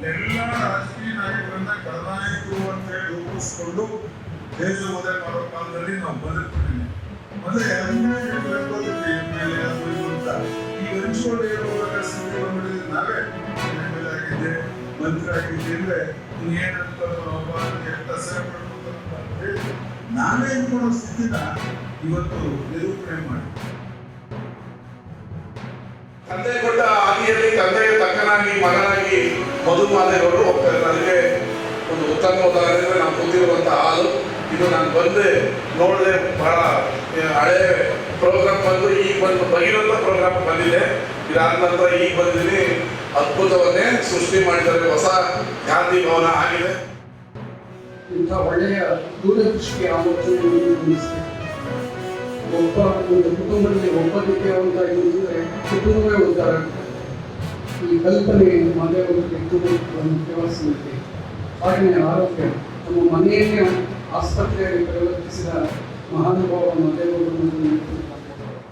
ಎಲ್ಲ ರಾಜಕೀಯ ನಾಯಕರನ್ನ ಖಳನಾಯಕರು ಅಂತ ಹೇಳಿ ರೂಪಿಸ್ಕೊಂಡು ದೇಶ ಉದಯ ಮಾಡೋ ಕಾಲದಲ್ಲಿ ನಾವು ಬದುಕ್ತೀವಿ. ಮತ್ತೆ ಮೇಲೆ ಅದು ಇದು ಅಂತ ಈಗ ಹಂಚ್ಕೊಂಡು ಹೇಳುವಾಗ ಸ್ಥಿತಿ ಬಂದ್ಬಿಟ್ಟಿದ್ರೆ ನಾವೇ ಎಮ್.ಎಲ್.ಎ ಆಗಿದ್ದೆ, ಮಂತ್ರಿ ಆಗಿದ್ದೆ ಅಂದ್ರೆ ಏನಂತ ನಾವೇ ಇಟ್ಕೊಳ್ಳೋ ಸ್ಥಿತಿನ ಇವತ್ತು ನಿರೂಪಣೆ ಮಾಡಿ ತಂದೆ ಕೊಟ್ಟ ಹಾದಿಯಲ್ಲಿ ತಂದೆಯ ತಕ್ಕನಾಗಿ ಮಗನಾಗಿ ಮಧುಮಾದೇವರು ಹೋಗ್ತಾರೆ. ನನಗೆ ಒಂದು ಉತ್ತಮ ಉದಾಹರಣೆ ನಾವು ಕೂತಿರುವಂತಹ ಹಾಲು ಇದು. ನಾನು ಬಂದು ನೋಡಿದೆ, ಬಹಳ ಹಳೆ ಪ್ರೋಗ್ರಾಮ್ ಬಂದು ಈಗ ಬಂದು ಬಗೆಯುವಂಥ ಪ್ರೋಗ್ರಾಮ್ ಬಂದಿದೆ. ಇದಾದ ನಂತರ ಈಗ ಬಂದಿದ್ದೀನಿ. ಅದ್ಭುತವನ್ನೇ ಸೃಷ್ಟಿ ಮಾಡಿದ್ದಾರೆ. ಹೊಸ ಗಾಂಧಿ ಭವನ ಆಗಿದೆ. ಇಂಥ ಒಳ್ಳೆಯ ದೂರದೃಷ್ಟಿ ಆಲೋಚನೆ ಒಬ್ಬ ಒಂದು ಕುಟುಂಬದಲ್ಲಿ ಒಬ್ಬ ವಿದ್ಯಾವಂತ ಇದ್ದರೆ ಕುಟುಂಬವೇ ಉದ್ಧಾರ. ಈ ಕಲ್ಪನೆ ಮಾದೇವರಿಗೆ ತುಂಬ ಮುಖ್ಯವಾಗಿದೆ. ಹಾಗೆಯೇ ಆರೋಗ್ಯ, ನಮ್ಮ ಮನೆಯನ್ನೇ ಆಸ್ಪತ್ರೆಯಾಗಿ ಪರಿವರ್ತಿಸಿದ ಮಹಾನುಭಾವ ಮಾದೇವರು